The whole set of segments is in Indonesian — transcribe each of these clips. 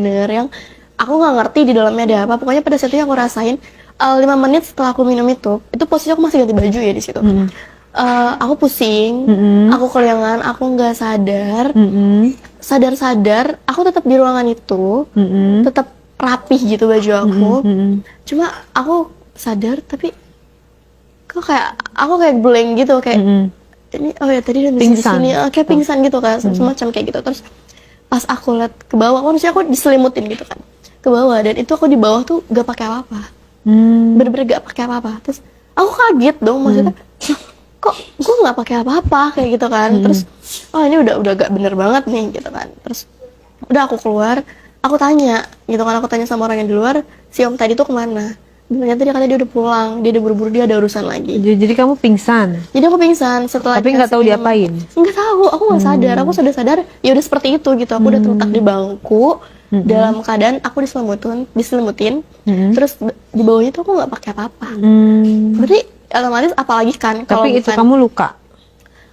bener yang aku nggak ngerti di dalamnya ada apa. Pokoknya pada saat itu yang aku rasain 5 menit setelah aku minum itu posisi aku masih ganti baju ya di situ. Aku pusing, aku keliangan, aku nggak sadar, sadar aku tetap di ruangan itu, tetap rapih gitu baju aku. Cuma aku sadar tapi kok kayak aku kayak blank gitu kayak ini oh ya tadi udah di sini kayak pingsan gitu kan semacam kayak gitu. Terus pas aku lihat ke bawah, maksudnya aku diselimutin gitu kan ke bawah, dan itu aku di bawah tuh gak pakai apa-apa, bener-bener gak pakai apa-apa. Terus aku kaget dong, maksudnya kok gue nggak pakai apa-apa kayak gitu kan. Terus oh ini udah gak bener banget nih gitu kan. Terus udah aku keluar, aku tanya gitu kan, aku tanya sama orang yang di luar, si om tadi tuh kemana. Ternyata dia katanya dia udah pulang, dia udah buru-buru, dia ada urusan lagi. Jadi kamu pingsan? Jadi aku pingsan setelah. Tapi nggak tahu diapain? Nggak tahu, aku nggak sadar. Aku sudah sadar, ya udah seperti itu gitu. Aku udah terletak di bangku, dalam keadaan aku diselimutin. Terus di bawahnya tuh aku nggak pakai apa-apa. Berarti otomatis apalagi kan kalau tapi itu bukan, kamu luka?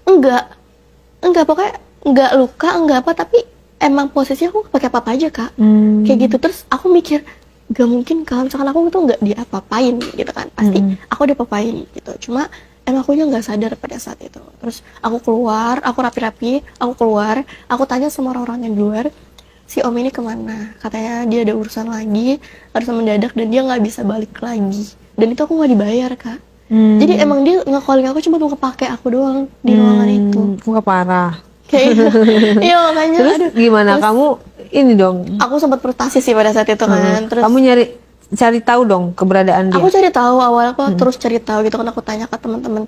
Enggak pokoknya nggak luka, enggak apa, tapi emang posisinya aku nggak pakai apa-apa aja kak. Kayak gitu. Terus aku mikir, gak mungkin kalau misalkan aku tuh nggak diapa-apain gitu kan, pasti aku diapa-apain gitu. Cuma emang aku nggak sadar pada saat itu. Terus aku keluar, aku rapi-rapi, aku keluar, aku tanya sama orang-orang yang di luar, si om ini kemana? Katanya dia ada urusan lagi, harus mendadak dan dia nggak bisa balik lagi. Dan itu aku nggak dibayar kak. Jadi emang dia nge-calling aku cuma mau kepake aku doang di ruangan itu. Nggak parah. Kayak iya makanya. Terus aduh, gimana terus, kamu ini dong? Aku sempat frustasi sih pada saat itu kan. Terus kamu cari tahu dong keberadaan dia. Aku cari tahu awalnya, aku terus cari tahu gitu kan. Aku tanya ke teman-teman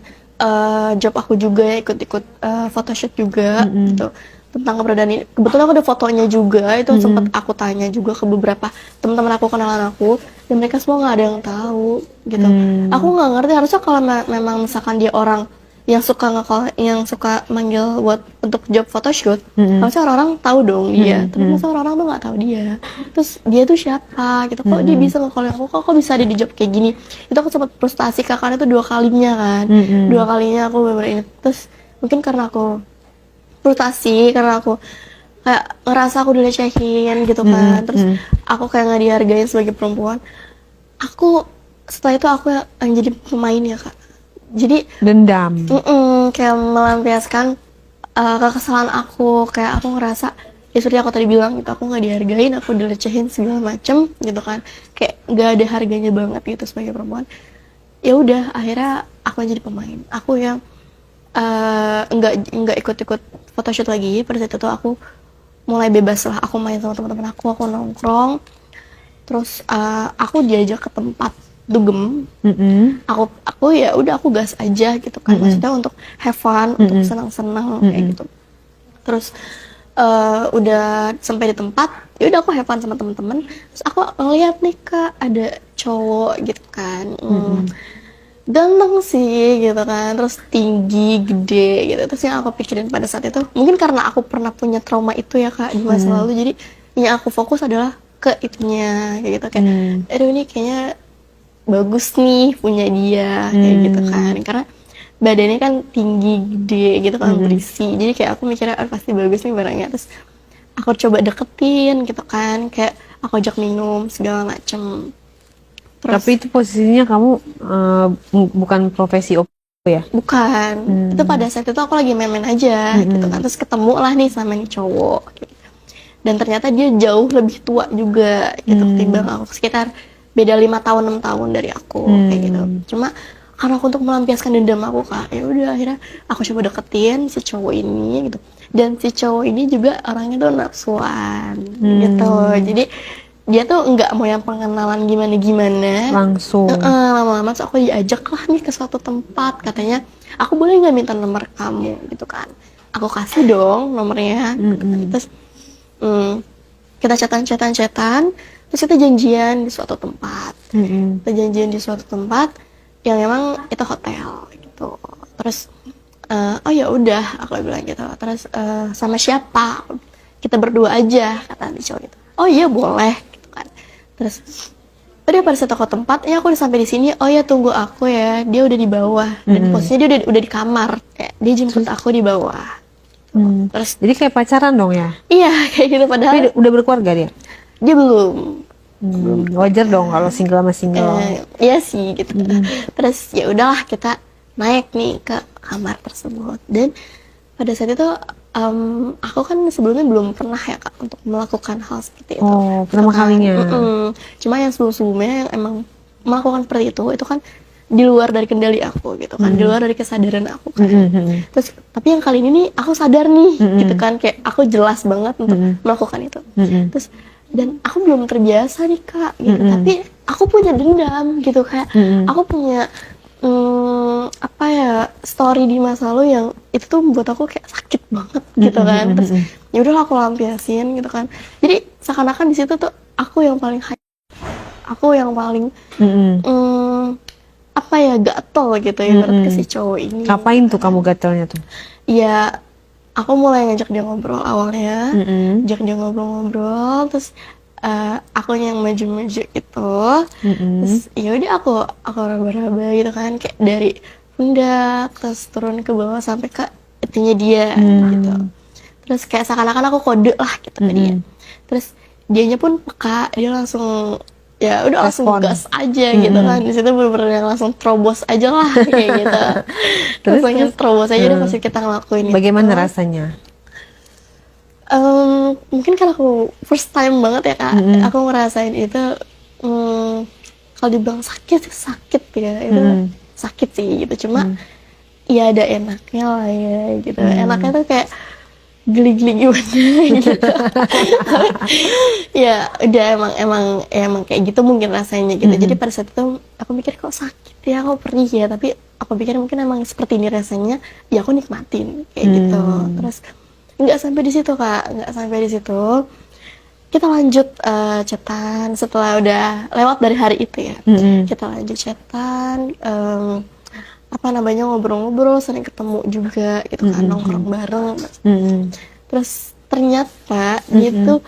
job aku juga ya, ikut photoshoot juga gitu tentang keberadaan ini. Kebetulan aku ada fotonya juga, itu sempat aku tanya juga ke beberapa teman-teman aku, kenalan aku, dan mereka semua nggak ada yang tahu gitu. Aku nggak ngerti, harusnya kalau memang misalkan dia orang yang suka manggil buat untuk job photoshoot, harusnya orang-orang tahu dong dia. Tapi masa orang-orang tuh nggak tahu dia. Terus dia tuh siapa gitu, kok dia bisa nge-call aku, kok bisa ada di job kayak gini. Itu aku sempat frustasi karena itu 2 kalinya kan. 2 kalinya aku bener-bener ini. Terus mungkin karena aku frustasi, karena aku kayak ngerasa aku dilecehin gitu kan. Terus aku kayak nggak dihargain sebagai perempuan. Aku setelah itu aku yang jadi pemain ya kak. Jadi dendam, kayak melampiaskan kekesalan aku. Kayak aku ngerasa ya seperti aku tadi bilang gitu, aku nggak dihargain, aku dilecehin segala macem gitu kan, kayak nggak ada harganya banget gitu sebagai perempuan. Ya udah akhirnya aku jadi pemain, aku yang nggak ikut-ikut photoshoot lagi. Pada saat itu aku mulai bebas lah, aku main sama teman-teman aku nongkrong. Terus aku diajak ke tempat dugem, aku ya udah aku gas aja gitu kan, maksudnya untuk have fun, untuk senang-senang kayak gitu. Terus udah sampai di tempat, ya udah aku have fun sama teman-teman. Terus aku ngeliat nih kak, ada cowok gitu kan, ganteng sih gitu kan, terus tinggi, gede gitu. Terus yang aku pikirin pada saat itu, mungkin karena aku pernah punya trauma itu ya kak di masa lalu, jadi yang aku fokus adalah ke itunya kayak gitu, kayak aduh ini kayaknya bagus nih punya dia kayak gitu kan, karena badannya kan tinggi, gede gitu kan, berisi. Jadi kayak aku mikirnya pasti bagus nih barangnya. Terus aku coba deketin gitu kan, kayak aku ajak minum segala macem. Terus, tapi itu posisinya kamu bukan profesi ya? Bukan. Itu pada saat itu aku lagi main-main aja gitu kan. Terus ketemu lah nih sama nih cowok gitu. Dan ternyata dia jauh lebih tua juga gitu ketimbang aku, sekitar beda 5 tahun 6 tahun dari aku kayak gitu. Cuma karena aku untuk melampiaskan dendam aku kak, ya udah akhirnya aku coba deketin si cowok ini gitu. Dan si cowok ini juga orangnya tuh nafsuan gitu. Jadi dia tuh nggak mau yang pengenalan gimana langsung. Lama-lama terus aku diajak lah nih ke suatu tempat, katanya aku boleh nggak minta nomor kamu gitu kan. Aku kasih dong nomornya gitu kan. Terus kita chatan, terus kita janjian di suatu tempat. Kita janjian di suatu tempat yang emang itu hotel gitu. Terus oh ya udah aku bilang gitu. Terus sama siapa? Kita berdua aja kata si cowok itu. Oh iya boleh gitu kan. Terus udah pada saat aku tempat, ya aku udah sampai di sini. Oh ya tunggu aku ya. Dia udah di bawah dan posisinya dia udah di kamar. Kayak dia jemput aku di bawah. Terus jadi kayak pacaran dong ya? Iya kayak gitu, padahal tapi udah berkeluarga dia? dia belum. Wajar dong kalau single sama single. Iya sih gitu. Terus ya udahlah kita naik nih ke kamar tersebut, dan pada saat itu aku kan sebelumnya belum pernah ya Kak untuk melakukan hal seperti itu. Oh, Gitu pertama kan. kalinya. Cuma yang sebelum-sebelumnya yang emang melakukan seperti itu kan di luar dari kendali aku gitu kan, di luar dari kesadaran aku kan. Terus tapi yang kali ini nih aku sadar nih gitu kan, kayak aku jelas banget untuk melakukan itu. Terus dan aku belum terbiasa nih Kak gitu, tapi aku punya dendam gitu, kayak aku punya apa ya, story di masa lalu yang itu tuh membuat aku kayak sakit banget gitu kan. Terus ya udahlah aku lampiasin gitu kan, jadi seakan-akan di situ tuh aku yang paling aku yang paling apa ya, gatel gitu ya ke si cowok ini. Ngapain tuh kamu gatelnya tuh? Ya aku mulai ngajak dia ngobrol awalnya, ngajak dia ngobrol-ngobrol, terus aku yang maju-maju gitu, terus ya udah aku raba-raba gitu kan, kayak dari pundak terus turun ke bawah sampai ke itunya dia gitu. Terus kayak seakan-akan aku kode lah gitu ke dia. Terus dianya pun peka, dia langsung ya udah langsung gas aja gitu kan. Di situ bener-bener yang langsung terobos aja lah kayak gitu. Terus terobos aja udah pasti kita ngelakuin itu. Bagaimana rasanya? Mungkin karena aku first time banget ya Kak, aku ngerasain itu. Kalau dibilang sakit ya, itu sakit sih gitu. Cuma ya ada enaknya lah ya gitu. Enaknya tuh kayak geli-geli gimana gitu. Ya udah emang kayak gitu mungkin rasanya gitu. Jadi pada saat itu aku mikir kok sakit ya, aku perih ya, tapi aku pikir mungkin emang seperti ini rasanya, ya aku nikmatin kayak gitu. Terus nggak sampai di situ Kak, nggak sampai di situ. Kita lanjut chatan setelah udah lewat dari hari itu ya. Kita lanjut chatan, apa namanya, ngobrol-ngobrol, sering ketemu juga gitu kan, nongkrong bareng. Terus ternyata dia tuh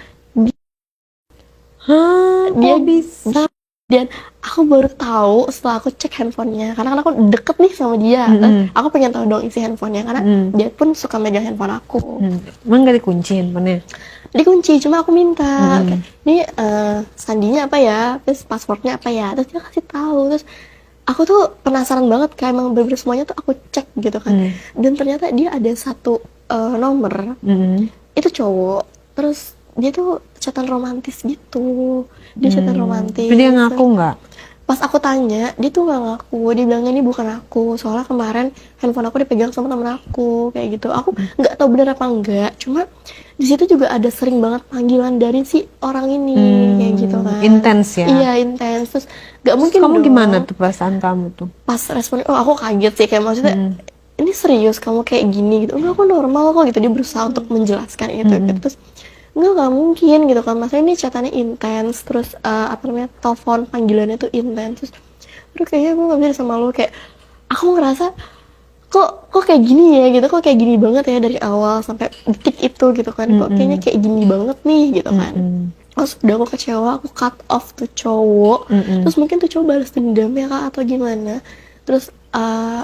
dia bisa, dan aku baru tahu setelah aku cek handphonenya, karena kan aku deket nih sama dia. Aku pengen tahu dong isi handphonenya, karena dia pun suka megang handphone aku. Emang gak dikunci handphonenya? Dikunci, cuma aku minta ini sandinya apa ya, terus passwordnya apa ya, terus dia kasih tahu. Terus aku tuh penasaran banget, kayak emang bener-bener semuanya tuh aku cek gitu kan. Dan ternyata dia ada satu nomor, itu cowok, terus dia tuh chatan romantis gitu. Dia chatan romantis. Tapi dia ngaku nggak? Pas aku tanya, dia tuh nggak ngaku. Dia bilangnya ini bukan aku, soalnya kemarin handphone aku dipegang sama temen aku kayak gitu. Aku nggak tahu bener apa enggak, cuma di situ juga ada sering banget panggilan dari si orang ini kayak gitu kan. Intens ya? Iya intens. Terus nggak mungkin kamu dong. Gimana tuh perasaan kamu tuh? Pas responnya, oh aku kaget sih, kayak maksudnya ini serius kamu kayak gini gitu. Enggak, aku normal kok gitu. Dia berusaha untuk menjelaskan itu gitu. Terus nggak mungkin gitu kan, maksudnya ini chatannya intens, terus apa namanya, telepon panggilannya tuh intens. Terus aduh kayaknya gue nggak bisa sama lo, kayak aku ngerasa kok kayak gini ya gitu, kok kayak gini banget ya dari awal sampai detik itu gitu kan, kok kayaknya kayak gini banget nih gitu kan. Terus udah aku kecewa, aku cut off tuh cowok. Terus mungkin tuh cowok balas dendam ya Kak atau gimana. Terus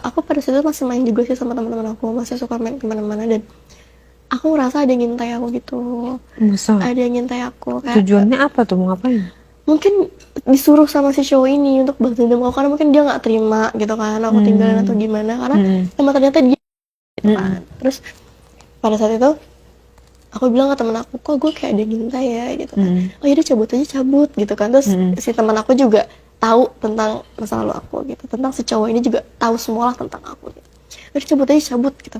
aku pada saat itu masih main juga sih sama teman-teman aku, masih suka main kemana-mana, dan aku ngerasa ada yang ngintai aku gitu. Masa? Ada yang ngintai aku. Kayak, tujuannya apa tuh, mau ngapain? mungkin disuruh sama si cowok ini untuk balas dendam aku, karena mungkin dia nggak terima gitu kan aku tinggalin atau gimana, karena emang ternyata dia gitu kan. Terus pada saat itu aku bilang ke temen aku, kok gue kayak ada yang ngintai ya gitu kan. Oh yaudah cabut aja, cabut gitu kan. Terus si teman aku juga tahu tentang masa lalu aku gitu, tentang si cowok ini juga tahu semua lah tentang aku gitu. Udah cabut aja, cabut gitu.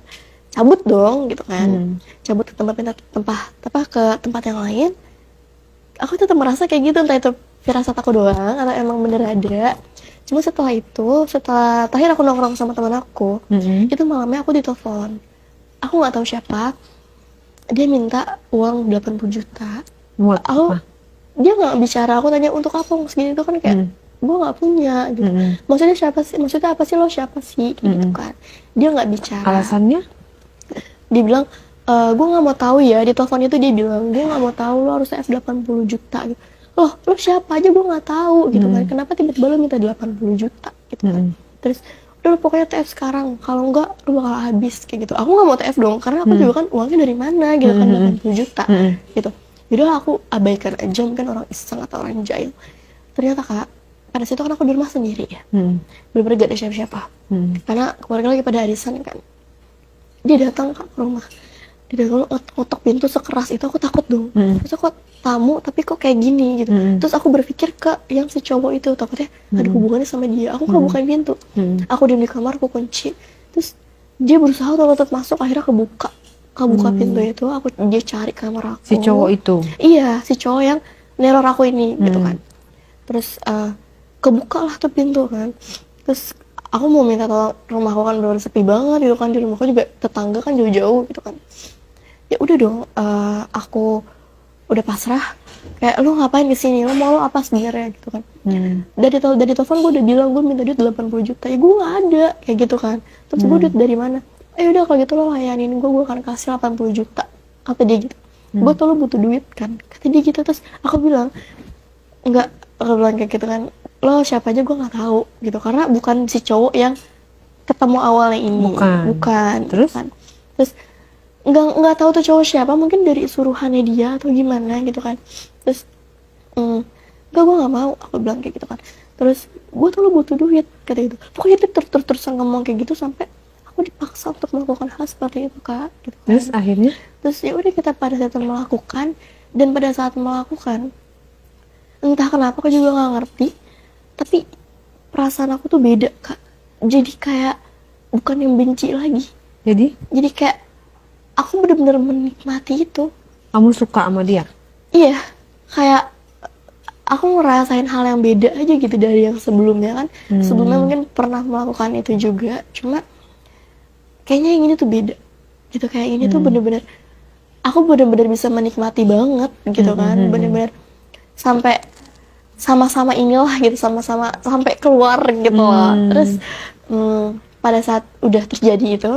Cabut dong gitu kan. Cabut ke tempat yang lain. Aku tetap merasa kayak gitu, entah itu firasat aku doang atau emang bener ada. Cuma setelah terakhir aku nongkrong sama teman aku, itu malamnya aku ditelepon. Aku nggak tahu siapa. Dia minta uang 80 juta. Dia nggak bicara. Aku tanya untuk apa uang segini, itu kan kayak gue nggak punya gitu. Maksudnya siapa sih? Maksudnya apa sih, lo siapa sih? Gitu kan. Dia nggak bicara. Alasannya? Dia bilang, gue nggak mau tahu ya. Di telepon itu dia bilang, gue nggak mau tahu, lo harusnya F 80 juta gitu. Lo siapa aja gue nggak tahu gitu kan. Kenapa tiba-tiba lo minta 80 juta gitu kan. Terus udah lo pokoknya TF sekarang, kalau enggak lo bakal habis kayak gitu. Aku nggak mau TF dong, karena aku juga kan uangnya dari mana gitu kan, 80 juta gitu. yaudah aku abaikan aja, mungkin orang iseng atau orang jahil. Ternyata Kak, pada situ kan aku di rumah sendiri ya, bener-bener gak ada siapa-siapa, karena keluarga lagi pada arisan kan. Dia datang ke rumah, dia datang ngetok pintu sekeras itu, aku takut dong. Terus aku tamu tapi kok kayak gini gitu. Terus aku berpikir ke yang si cowok itu, takutnya ada hubungannya sama dia. Aku nggak bukain pintu, aku diam di kamar, aku kunci. Terus dia berusaha untuk tetap masuk, akhirnya kebuka pintu itu. Dia cari kamar aku. Si cowok itu? Iya, si cowok yang neror aku ini gitu kan. Terus kebuka lah tuh pintu kan. Terus aku mau minta tolong, rumahku kan bener-bener sepi banget gitu kan, di rumahku juga tetangga kan jauh-jauh gitu kan. Ya udah dong, aku udah pasrah, kayak lu ngapain kesini, lu mau apa sebenarnya gitu kan. Dari telepon gue udah bilang gue minta duit 80 juta, ya gue nggak ada kayak gitu kan. Terus gue duit dari mana? Udah kalau gitu lo layanin gue akan kasih 80 juta, kata dia gitu. Gue tau lo butuh duit kan, kata dia gitu. Terus aku bilang enggak, aku bilang kayak gitu kan, lo siapa aja gue nggak tahu gitu, karena bukan si cowok yang ketemu awalnya ini, bukan. Terus kan. Terus nggak tahu tuh cowok siapa, mungkin dari suruhannya dia atau gimana gitu kan. Terus enggak, gue nggak mau, aku bilang kayak gitu kan. Terus gue tuh lo butuh duit, kata gitu. Pokoknya dia terus ngomong kayak gitu sampai aku dipaksa untuk melakukan hal seperti itu Kak gitu kan. Terus akhirnya ya udah, kita pada saat melakukan, dan pada saat melakukan entah kenapa aku juga nggak ngerti, tapi perasaan aku tuh beda Kak. Jadi kayak bukan yang benci lagi, jadi kayak aku benar-benar menikmati itu. Kamu suka sama dia? Iya, kayak aku ngerasain hal yang beda aja gitu dari yang sebelumnya kan. Sebelumnya mungkin pernah melakukan itu juga, cuma kayaknya yang ini tuh beda gitu. Kayak ini tuh bener-bener aku bener-bener bisa menikmati banget gitu kan. Bener-bener sampai sama-sama inilah gitu, sama-sama sampai keluar gitu loh. Terus pada saat udah terjadi itu,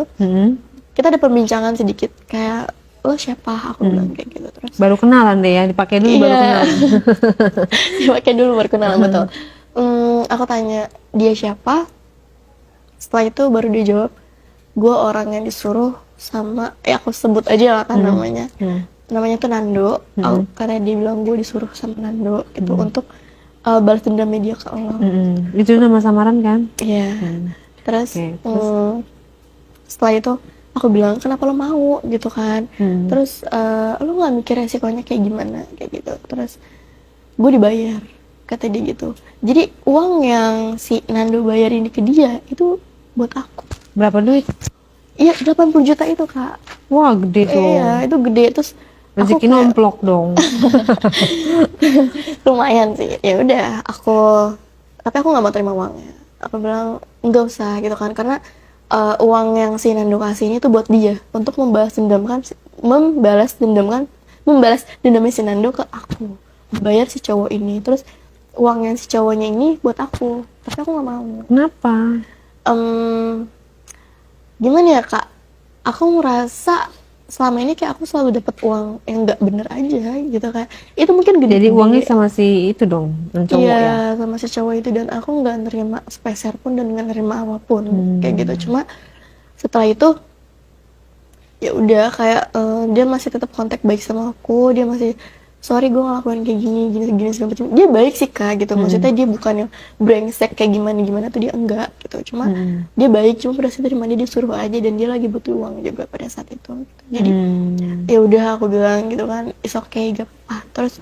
kita ada perbincangan sedikit kayak, lo siapa? Aku bilang kayak gitu. Terus baru kenalan deh ya, dipakai dulu baru kenalan. dipakai dulu baru kenalan, betul. Aku tanya dia siapa, setelah itu baru dia jawab, gue orang yang disuruh sama, aku sebut aja lah kan namanya tuh Nando. Karena dia bilang gue disuruh sama Nando gitu untuk balas dendam media ke Allah. Itu nama samaran kan? Iya. Terus setelah itu aku bilang, kenapa lo mau gitu kan. Terus lo nggak mikir resikonya kayak gimana kayak gitu. Terus gue dibayar, kata dia gitu. Jadi uang yang si Nando bayar ini ke dia itu buat aku. Berapa duit? Iya, 80 juta itu Kak. Wah, gede tuh. Iya, itu gede. Terus rezeki nomplok dong. Lumayan sih. Ya udah, tapi aku nggak mau terima uangnya. Aku bilang nggak usah gitu kan, karena uang yang si Nando kasih ini tuh buat dia untuk membalas dendamnya si Nando ke aku, bayar si cowok ini. Terus uang yang si cowoknya ini buat aku, tapi aku nggak mau. Kenapa? Gimana ya Kak, aku merasa selama ini kayak aku selalu dapat uang yang nggak bener aja gitu kan. Itu mungkin gede. Jadi uangnya sama si itu dong, cowok ya? Iya, sama si cowok itu, dan aku nggak nerima sepeser pun dan nggak nerima apapun kayak gitu. Cuma setelah itu ya udah kayak dia masih tetap kontak baik sama aku, dia masih sorry gue ngelakuin kayak gini segala macam. Dia baik sih Kak gitu, maksudnya dia bukan yang brengsek kayak gimana tuh, dia enggak gitu. Cuma dia baik, cuma pada saat dari mana dia suruh aja, dan dia lagi butuh uang juga pada saat itu gitu. Jadi ya udah aku bilang gitu kan, it's okay, gak apa-apa. Terus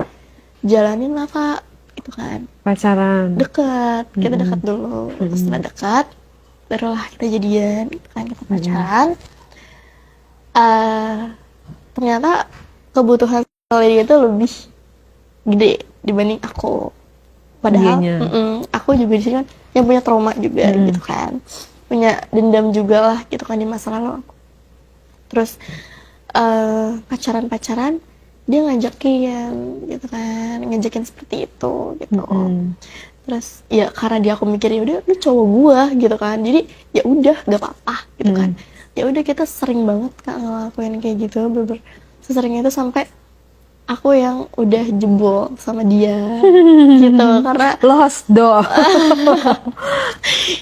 jalanin lah Kak gitu kan, pacaran dekat, kita dekat dulu. Setelah dekat barulah kita jadian gitu kan, kita pacaran. Ternyata kebutuhan dia itu lebih gede dibanding aku. Padahal aku juga di sini kan yang punya trauma juga gitu kan, punya dendam juga lah gitu kan di masa lalu aku. Terus pacaran dia ngajakin seperti itu gitu. Terus ya karena dia, aku mikir ya udah lu cowok gua gitu kan, jadi ya udah gak apa-apa gitu kan. Ya udah, kita sering banget Kak ngelakuin kayak gitu, sesering itu sampai aku yang udah jebol sama dia gitu, karena lost doh.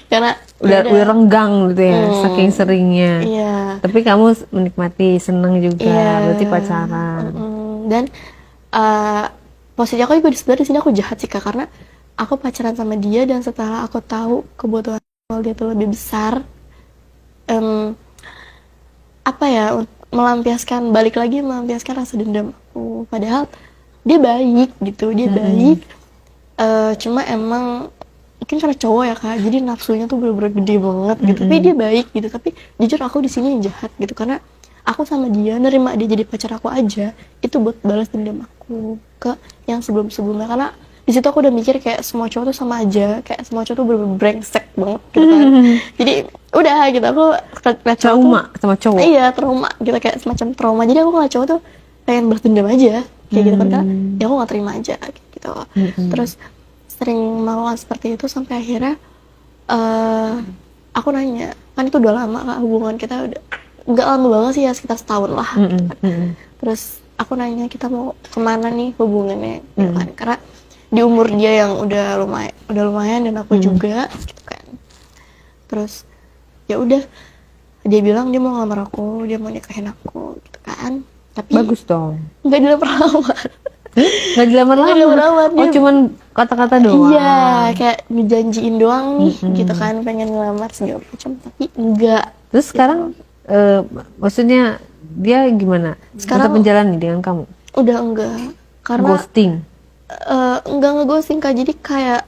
karena udah renggang gitu ya, saking seringnya. Iya. Tapi kamu menikmati, seneng juga, berarti pacaran. Dan eh posisi aku juga sebenarnya di sini aku jahat sih Kak, karena aku pacaran sama dia dan setelah aku tahu kebutuhan seksual dia tuh lebih besar, em, apa ya, balik lagi melampiaskan rasa dendam aku. Padahal dia baik gitu, dia baik. Cuma emang mungkin karena cowok ya Kak, jadi nafsunya tuh bener-bener gede banget gitu. Tapi dia baik gitu. Tapi jujur aku di sini yang jahat gitu, karena aku sama dia nerima dia jadi pacar aku aja itu buat balas dendam aku ke yang sebelum-sebelumnya. Karena di situ aku udah mikir kayak semua cowok tuh sama aja, kayak semua cowok tuh bener-bener brengsek banget gitu kan. Jadi udah gitu, aku ngeliat cowok Trauma tuh, sama cowok. iya trauma gitu, kayak semacam trauma. Jadi aku ngeliat cowok tuh pengen balas dendam aja kayak gitu kan, karena ya aku gak terima aja kayak gitu. Terus sering melakukan seperti itu sampai akhirnya aku nanya, kan itu udah lama Kak, hubungan kita udah nggak lama banget sih ya, sekitar setahun lah gitu kan. Terus aku nanya kita mau kemana nih hubungannya gitu kan, karena di umur dia yang udah lumayan dan aku juga gitu kan. Terus ya udah, dia bilang dia mau ngelamar aku, dia mau nikahin aku gitu kan. Tapi Bagus dong. nggak dilamar-lamar. Nggak dilamar-lamar. dilamar-lamar, Oh, dia- cuman kata-kata doang. Iya, kayak ngejanjiin doang nih gitu kan, pengen ngelamar segala macam, tapi enggak. Terus sekarang maksudnya dia gimana? Sekarang- Tetap menjalani dengan kamu? Udah enggak, karena Ghosting. enggak ngeghosting Kak, jadi kayak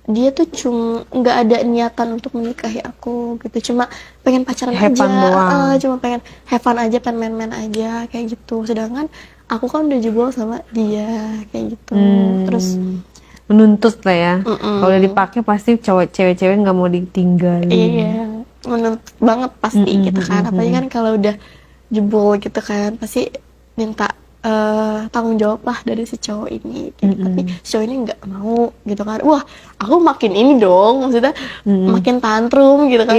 dia tuh cuma nggak ada niatan untuk menikahi aku gitu, cuma pengen pacaran Have aja, fun doang. cuma pengen have fun aja, pengen main-main aja kayak gitu. Sedangkan aku kan udah jebol sama dia kayak gitu. Terus Menuntut lah ya. Kalau udah dipakai pasti cewek-cewek nggak mau ditinggalin. iya, menuntut banget pasti gitu kan. Apalagi kan kalau udah jebol gitu kan, pasti minta tanggung jawab lah dari si cowok ini gitu. Tapi si cowok ini nggak mau gitu kan. Wah, aku makin ini dong, maksudnya makin tantrum gitu kan.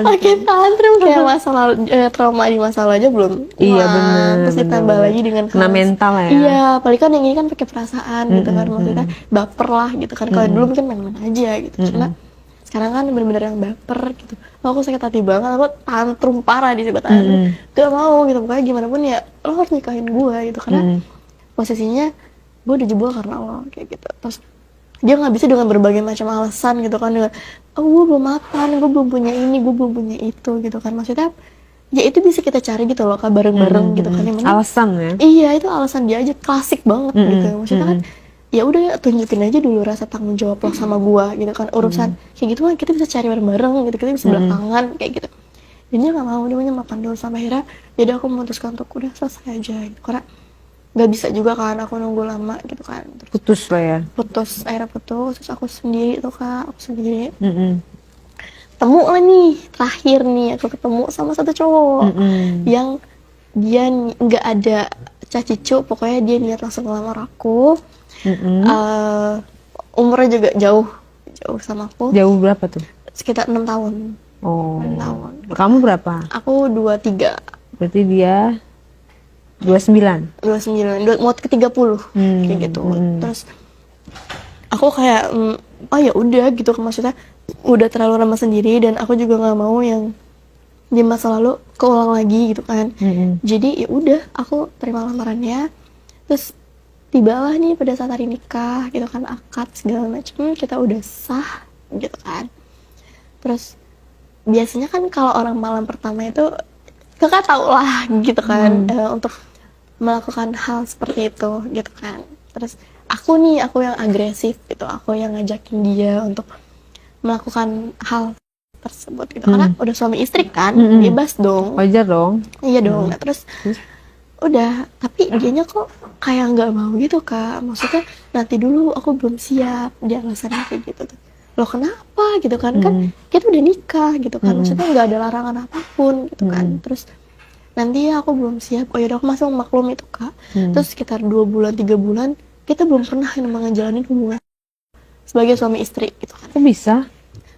Makin tantrum kayak trauma di masa lalu aja belum Iya, hilang. bener, Terus ditambah bener. lagi dengan Kena mental ya. Iya, apalagi kan yang ini kan pakai perasaan gitu kan, maksudnya baper lah gitu kan. Kalau dulu mungkin main-main aja gitu, cuma sekarang kan bener-bener yang baper gitu. Aku sakit hati banget, aku tantrum parah di situ tantrum. Gak mau gitu, pokoknya gimana pun ya lo harus nikahin gue gitu, karena posisinya gue udah jebol karena lo kayak gitu. Terus dia nggak bisa dengan berbagai macam alasan gitu kan, dengan oh gue belum mapan, gue belum punya ini, gue belum punya itu gitu kan. Maksudnya ya itu bisa kita cari gitu loh Kak, bareng-bareng gitu kan. Yang penting- Alasan ya. iya, itu alasan dia aja klasik banget gitu. Maksudnya kan ya udah tunjukin aja dulu rasa tanggung jawab lo sama gua gitu kan. Urusan kayak gitu kan kita bisa cari bareng-bareng gitu, kita bisa belakangan kayak gitu. Dan dia nggak mau, dia maunya makan dulu. Sampai akhirnya jadi aku memutuskan untuk udah selesai aja gitu, karena nggak bisa juga kan aku nunggu lama gitu kan. Terus Putus lah ya. akhirnya putus. Terus aku sendiri tuh Kak, aku sendiri temu lah nih, terakhir nih aku ketemu sama satu cowok yang dia nggak ada cacicu, pokoknya dia niat langsung ngelamar aku. Umurnya juga jauh sama aku, Jauh berapa tuh? sekitar 6 tahun. Oh. 6 tahun. Kamu berapa? Aku 23, Berarti dia 29. 29, mau ke 30 kayak gitu. Terus aku kayak oh ya udah gitu, maksudnya udah terlalu lama sendiri dan aku juga nggak mau yang di masa lalu keulang lagi gitu kan. Jadi ya udah aku terima lamarannya. Terus tibalah nih pada saat hari nikah gitu kan, akad segala macam kita udah sah gitu kan. Terus biasanya kan kalau orang malam pertama itu kakak tau lah gitu kan, untuk melakukan hal seperti itu gitu kan. Terus aku yang agresif gitu, aku yang ngajakin dia untuk melakukan hal tersebut gitu, karena udah suami istri kan, bebas dong. Wajar dong. Iya dong. Nah, terus udah, tapi dianya kok kayak nggak mau gitu Kak. Maksudnya nanti dulu, aku belum siap. Dia alasannya kayak gitu tuh. Loh kenapa gitu kan? Kan kita udah nikah gitu kan. Maksudnya nggak ada larangan apapun gitu kan. Terus nanti ya aku belum siap. Oh yaudah, aku masih maklum itu Kak. Terus sekitar 2 bulan 3 bulan kita belum pernah ngejalanin hubungan sebagai suami istri gitu kan. Kok bisa?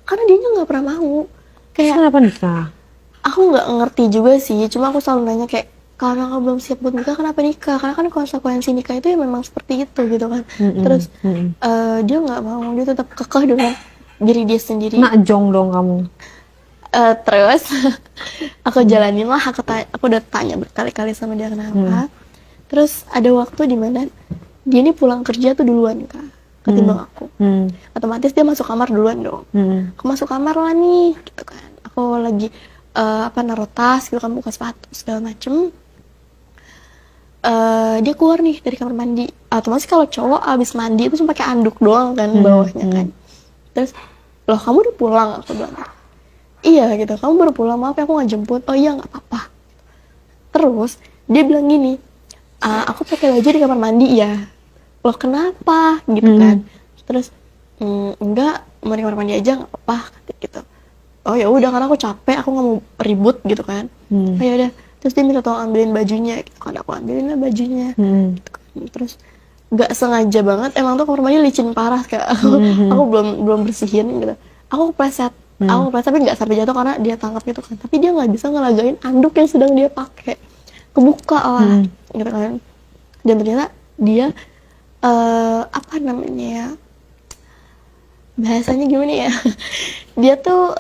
Karena dianya nggak pernah mau. Terus Kayak kenapa nikah? aku nggak ngerti juga sih, cuma aku selalu nanya kayak kalau kamu belum siap buat nikah kenapa nikah, karena kan konsekuensi nikah itu ya memang seperti itu gitu kan. Terus dia nggak mau, dia tetap kekeh dengan diri dia sendiri. Nakjong dong kamu. Terus aku jalanin lah, aku udah tanya berkali-kali sama dia kenapa. Terus ada waktu di mana dia nih pulang kerja tuh duluan Kak, ketimbang aku. Otomatis dia masuk kamar duluan dong. Aku masuk kamar lah nih gitu kan, aku lagi naruh tas gitu kan, buka sepatu segala macem. Dia keluar nih dari kamar mandi. Otomatis kalau cowok abis mandi itu cuma pakai anduk doang kan bawahnya kan. Terus, loh kamu udah pulang? Aku bilang, iya gitu, kamu baru pulang, maaf ya aku nggak jemput. Oh iya nggak apa-apa. Terus dia bilang gini, aku pakai baju di kamar mandi ya. Loh kenapa? Gitu kan. Terus enggak, mau di kamar mandi aja nggak apa-apa gitu. Oh ya udah, karena aku capek, aku nggak mau ribut gitu kan. Oh ya udah. Terus dia minta tolong ambilin bajunya gitu kan, aku ambilin lah bajunya. Gitu kan. Terus nggak sengaja banget, emang tuh kamar mandi licin parah Kak. Aku belum bersihin gitu. Aku kepleset, tapi nggak sampai jatuh karena dia tangkap gitu kan. Tapi dia nggak bisa ngelagain anduk yang sedang dia pakai, kebuka lah gitu kan. Dan ternyata dia bahasanya gimana ya, dia tuh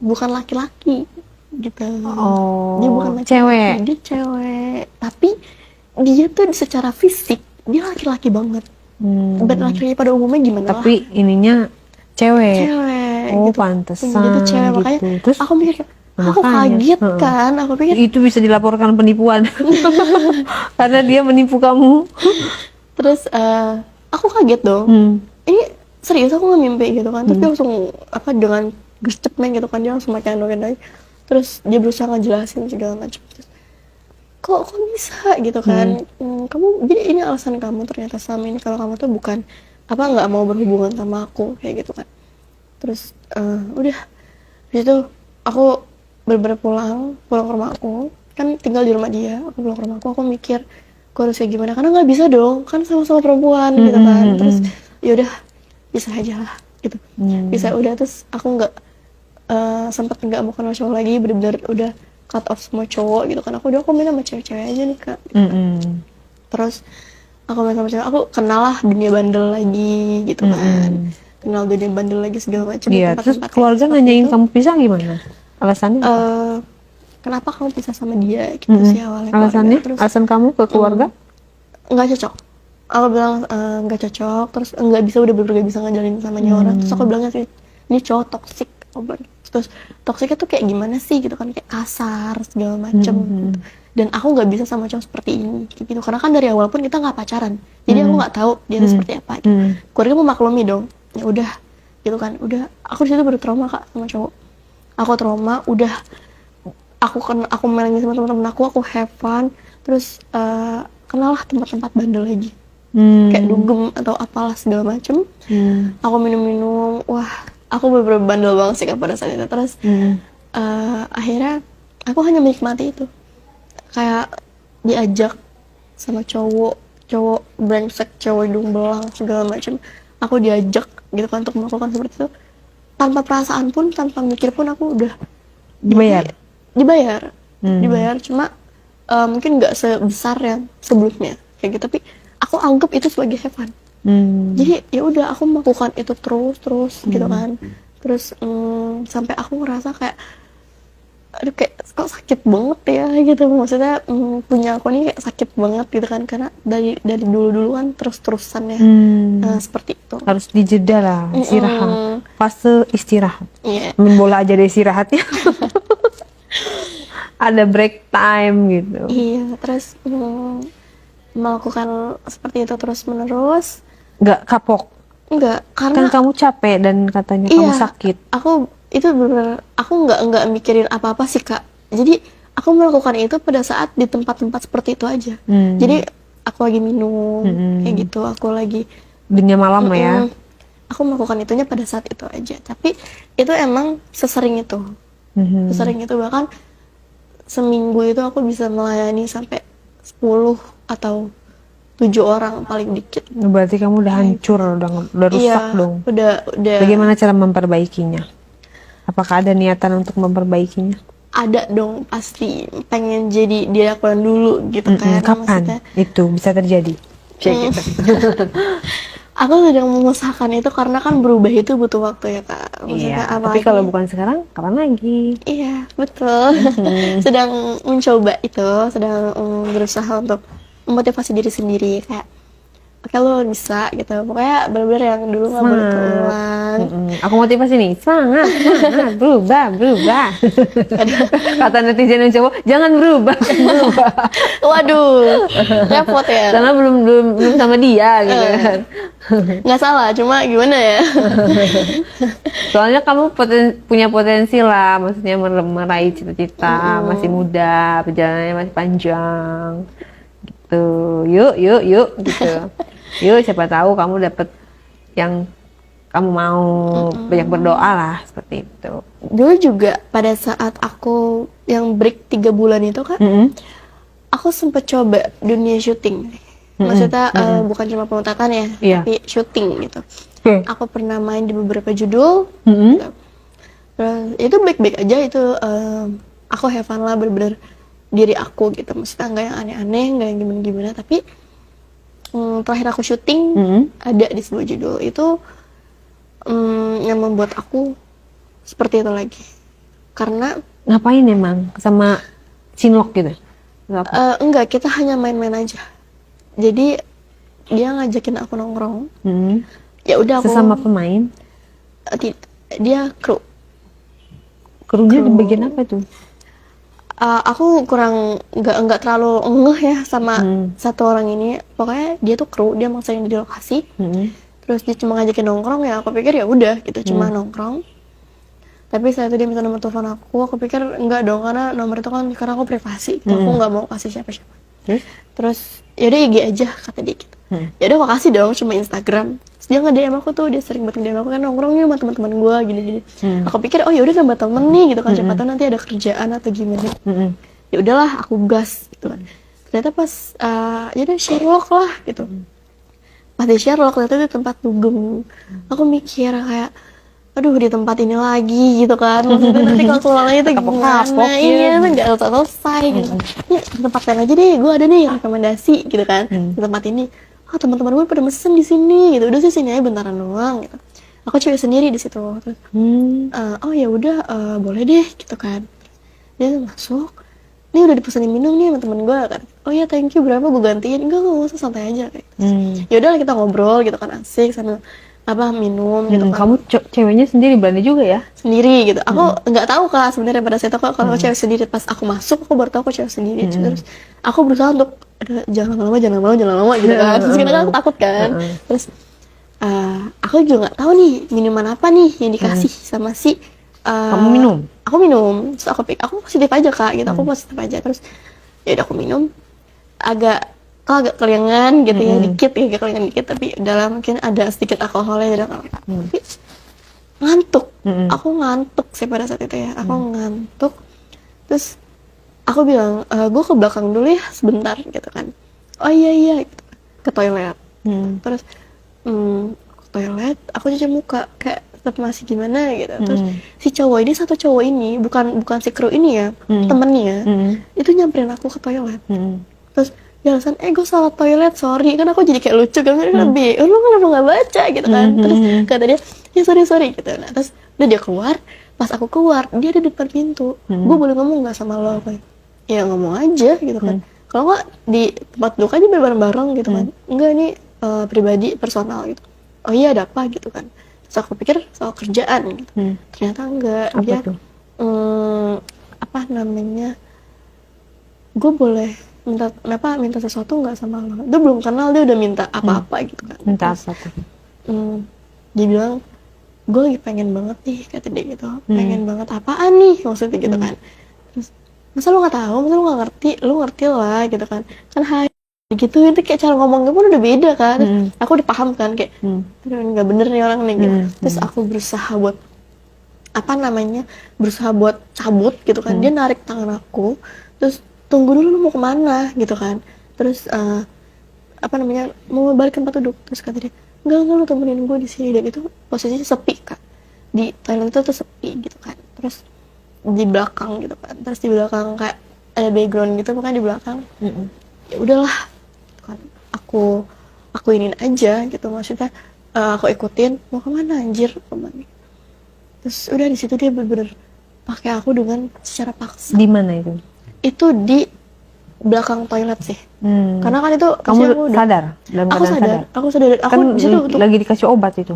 bukan laki-laki gitu. Dia bukan laki-laki, cewek. dia cewek, tapi dia tuh secara fisik dia laki-laki banget. Dan laki-laki pada umumnya gimana tapi ininya cewek. Oh gitu. pantesan Dia tuh cewek, gitu. makanya Terus aku mikir, aku kaget kan, aku pikir itu bisa dilaporkan penipuan karena dia menipu kamu. Terus aku kaget dong. Ini serius, aku nggak mimpi gitu kan. Tapi langsung dengan gercep gitu kan, dia langsung makin andok. Terus dia berusaha ngejelasin segala macam. Kok bisa gitu kan? Kamu, jadi ini alasan kamu ternyata selama ini kalau kamu tuh bukan nggak mau berhubungan sama aku kayak gitu kan. Terus udah itu aku bener-bener pulang ke rumah aku, kan tinggal di rumah dia. Aku pulang ke rumah aku mikir aku harus kayak gimana, karena nggak bisa dong, kan sama-sama perempuan gitu kan. Terus yaudah bisa aja lah gitu. Bisa udah, terus aku nggak sempat nggak mau kenal cowok lagi, bener-bener udah cut off semua cowok gitu kan. Aku main sama cewek-cewek aja nih Kak gitu. Terus aku main sama cewek, aku kenal lah dunia bandel lagi gitu kan. Kenal dunia bandel lagi segala macam. Iya, terus keluarga nanyain kamu pisah gimana? Alasannya kenapa kamu pisah sama dia gitu sih awalnya. Alasannya? Terus, alasan kamu ke keluarga? Nggak cocok. Aku bilang nggak cocok, terus nggak bisa, udah bener-bener gak bisa ngajalin sama orang. Terus aku bilangnya sih, ini cowok toksik. Terus toksiknya tuh kayak gimana sih gitu kan, kayak kasar segala macem gitu. Dan aku nggak bisa sama cowok seperti ini gitu, karena kan dari awal pun kita nggak pacaran, jadi aku nggak tahu dia itu seperti apa gitu. Keluarga memaklumi dong, ya udah gitu kan. Udah, aku di situ baru trauma Kak sama cowok. Aku trauma, udah aku main sama teman-teman aku have fun. Terus kenal lah tempat-tempat bandel lagi, kayak dugem atau apalah segala macem. Aku minum-minum, wah aku bener-bener bandel banget sih Kak pada saat itu. Terus akhirnya aku hanya menikmati itu, kayak diajak sama cowok brengsek, cowok hidung belang segala macam, aku diajak gitu kan untuk melakukan seperti itu, tanpa perasaan pun, tanpa mikir pun, aku udah dibayar. Cuma mungkin nggak sebesar yang sebelumnya kayak gitu, tapi aku anggap itu sebagai have fun. Jadi ya udah, aku melakukan itu terus gitu kan. Terus sampai aku ngerasa kayak, aduh kayak kok sakit banget ya gitu. Maksudnya punya aku nih kayak sakit banget gitu kan, karena dari dulu kan terus-terusan ya seperti itu. Harus dijeda lah, istirahat, fase istirahat. Main bola aja deh istirahatnya. Ada break time gitu. Iya, terus melakukan seperti itu terus menerus. Nggak kapok? Nggak, karena kan kamu capek dan katanya kamu sakit. Aku itu bener, aku nggak mikirin apa-apa sih Kak. Jadi aku melakukan itu pada saat di tempat-tempat seperti itu aja. Jadi aku lagi minum kayak gitu, aku lagi dunia malam ya. Aku melakukan itunya pada saat itu aja. Tapi itu emang sesering itu. Sesering itu, bahkan seminggu itu aku bisa melayani sampai 10 atau 7 orang paling dikit. Berarti kamu udah hancur, udah rusak dong. Udah. Bagaimana cara memperbaikinya? Apakah ada niatan untuk memperbaikinya? Ada dong, pasti. Pengen jadi diri aku yang dulu gitu kan. Kapan maksudnya, itu bisa terjadi? aku sedang mengusahakan itu karena kan berubah itu butuh waktu ya Kak. Maksudnya Iya, tapi apalagi kalau bukan sekarang, kapan lagi? iya, betul. Sedang mencoba itu, sedang berusaha untuk memotivasi diri sendiri kayak oke lo bisa gitu. Pokoknya benar-benar yang dulu nggak boleh keulang. Aku motivasi nih, semangat, berubah. Kata netizen yang cowok, jangan berubah. Waduh, repot ya. Karena belum sama dia gitu kan. Nggak salah, cuma gimana ya? Soalnya kamu punya potensi lah, maksudnya meraih cita-cita, masih muda, perjalanannya masih panjang. Gitu. Yuk gitu. Yuk, siapa tahu kamu dapet yang kamu mau. Banyak berdoa lah seperti itu. Dulu juga pada saat aku yang break 3 bulan itu Kak, aku sempat coba dunia syuting. Maksudnya bukan cuma pemutakan ya, Iya. tapi syuting gitu. Aku pernah main di beberapa judul. Mm-mm. Gitu. Terus itu baik-baik aja itu, aku have fun lah bener-bener diri aku gitu. Maksudnya nggak yang aneh-aneh, nggak yang gimana-gimana. Tapi terakhir aku syuting ada di sebuah judul itu yang membuat aku seperti itu lagi. Karena Ngapain emang sama Cinlok gitu? Apa? enggak, kita hanya main-main aja. Jadi dia ngajakin aku nongkrong. Ya udah aku Sesama pemain? dia kru. Krunya di bagian apa tuh? Aku kurang nggak terlalu ngeh ya sama satu orang ini. Pokoknya dia tuh kru, dia maksain di lokasi. Terus dia cuma ngajakin nongkrong ya. Aku pikir ya udah gitu, cuma nongkrong. Tapi saat itu dia minta nomor telepon aku pikir enggak dong karena nomor itu kan karena aku privasi. Gitu. Aku nggak mau kasih siapa-siapa. Terus ya udah IG aja kata dia gitu. Ya udah aku kasih dong, cuma Instagram. Terus dia nge-DM aku tuh, dia sering banget nge-DM aku kan nongkrongnya sama teman-teman gue gini-gini. Aku pikir oh ya udah nambah temen nih gitu kan, siapa tahu nanti ada kerjaan atau gimana. Ya udahlah aku gas gitu kan. Ternyata pas ya udah Sherlock lah gitu. Pas di Sherlock ternyata di tempat dugem. Aku mikir kayak aduh di tempat ini lagi gitu kan, maksudnya nanti kalau keluarnya itu gimana, iya nggak selesai gitu. Ya di tempat lain aja deh, gue ada nih rekomendasi gitu kan, di tempat ini. Teman-teman gue pada mesen di sini gitu, udah sih sini aja bentaran doang gitu. Aku cewek sendiri di situ terus, oh ya udah boleh deh gitu kan. Dia masuk, ini udah dipesenin minum nih sama temen gue kan. Oh ya thank you, berapa gue gantiin? Enggak usah, santai aja kayak. Ya udahlah kita ngobrol gitu kan, asik sambil minum gitu kan. Kamu ceweknya sendiri berani juga ya? Sendiri gitu. Aku nggak tahu Kak sebenarnya pada saat itu kalau cewek sendiri. Pas aku masuk aku baru tahu aku cewek sendiri. Terus aku berusaha untuk jangan lama gitu kan. Terus kita kan takut kan. Terus aku juga nggak tahu nih minuman apa nih yang dikasih sama si Kamu minum? Aku minum. Terus aku positif aja Kak gitu. Aku positif aja. Terus ya udah aku minum. Agak kelingan gitu ya, dikit ya, kelingan dikit, tapi dalam mungkin ada sedikit alkoholnya di dalam. Tapi ngantuk, aku ngantuk sih pada saat itu ya, aku ngantuk. Terus aku bilang, gue ke belakang dulu ya sebentar gitu kan. Oh iya gitu. Ke toilet. Terus ke toilet, aku cuci muka kayak tetap masih gimana gitu. Terus si satu cowok ini bukan si kru ini ya, temennya itu nyamperin aku ke toilet. Terus dia alasan, gue salah toilet, sorry. Kan aku jadi kayak lucu kan, lu kenapa nggak baca gitu kan. Terus kata dia, ya sorry gitu. Nah terus udah dia keluar, pas aku keluar dia ada di depan pintu. Gue boleh ngomong nggak sama lo? Ya ngomong aja gitu kan. Kalau nggak di tempat duduk aja bareng-bareng gitu kan. Enggak, ini pribadi personal gitu. Oh iya ada apa gitu kan. Terus aku pikir soal kerjaan gitu. Ternyata enggak. Apa Dia tuh? gue boleh minta sesuatu nggak sama lo? Dia belum kenal, dia udah minta apa-apa gitu kan. Minta apa tuh? Dia bilang, gue lagi pengen banget nih, kata dia gitu. Pengen banget apaan nih maksudnya gitu kan. Terus masa lo nggak tahu, masa lo nggak ngerti, lo ngerti lah gitu kan. Kan gitu, itu kayak cara ngomongnya pun udah beda kan. Aku dipaham kan kayak nggak bener nih orang nih gitu. Terus aku berusaha buat berusaha buat cabut gitu kan. Dia narik tangan aku, terus tunggu dulu, lu mau kemana gitu kan. Terus mau balik tempat duduk. Terus kata dia, enggak lu temenin gue di sini. Dan itu posisinya sepi Kak, di Thailand itu tuh sepi gitu kan. Terus di belakang gitu kan, terus di belakang kayak ada background gitu, makanya di belakang ya udahlah gitu kan. Aku akuinin aja gitu, maksudnya aku ikutin, mau kemana anjir kemana. Terus udah di situ dia bener-bener pakai aku dengan secara paksa. Di mana itu? Itu di belakang toilet sih. Karena kan itu Kamu pasti aku sadar? Dalam aku keadaan sadar, aku sadar. Aku Kan di situ untuk lagi dikasih obat itu.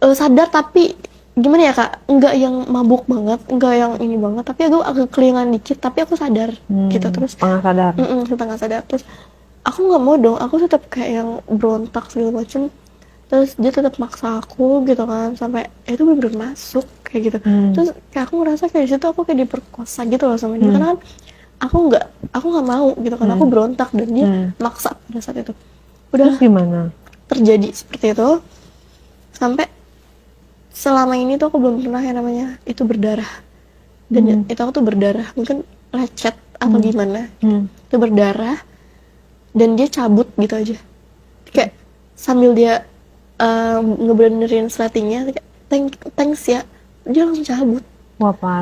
sadar, tapi gimana ya kak, enggak yang mabuk banget, enggak yang ini banget, tapi aku agak kelingan dikit, tapi aku sadar gitu. Terus Setengah sadar. setengah sadar. Terus aku nggak mau dong, aku tetap kayak yang berontak segala macem. Terus dia tetap maksa aku gitu kan, sampai itu bener-bener masuk kayak gitu. Terus kayak aku ngerasa kayak di situ aku kayak diperkosa gitu loh sama dia, karena kan aku nggak mau gitu kan, aku berontak dan dia maksa pada saat itu. Udah Terus gimana? terjadi seperti itu, sampai selama ini tuh aku belum pernah yang namanya itu berdarah. Dan itu aku tuh berdarah, mungkin lecet atau gimana, itu berdarah dan dia cabut gitu aja, kayak sambil dia ngebenerin sletingnya kayak thanks ya, dia langsung cabut. Wah, parah.